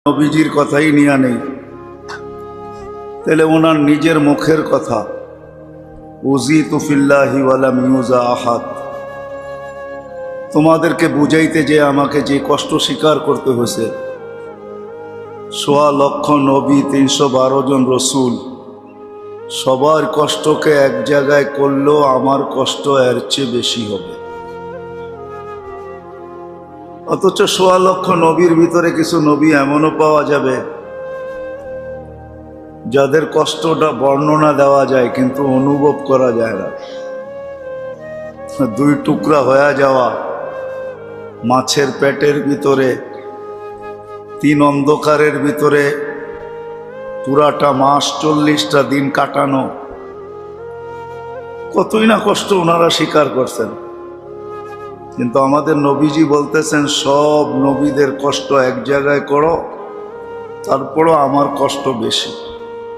নবীজির কথাই নিয়া নেই, তাহলে ওনার নিজের মুখের কথা, উযীতু ফিল্লাহি ওয়া লাম ইউযা আহাদ, তোমাদেরকে বুঝাইতে যে আমাকে যে কষ্ট স্বীকার করতে হয়েছে, ১.৫ লক্ষ নবী, ৩১২ জন রসুল, সবার কষ্টকে এক জায়গায় করলেও আমার কষ্ট এর চেয়ে বেশি হবে। অথচ ১.৫ লক্ষ নবীর ভিতরে কিছু নবী এমনও পাওয়া যাবে যাদের কষ্টটা বর্ণনা দেওয়া যায় কিন্তু অনুভব করা যায় না। ২ টুকরা হয়ে যাওয়া মাছের পেটের ভিতরে, ৩ অন্ধকারের ভিতরে পুরাটা মাস ৪০টা দিন কাটানো, কতই না কষ্ট ওনারা স্বীকার করছেন। কিন্তু আমাদের নবীজি বলতেছেন সব নবীদের কষ্ট এক জায়গায় করো, তারপরও আমার কষ্ট বেশি।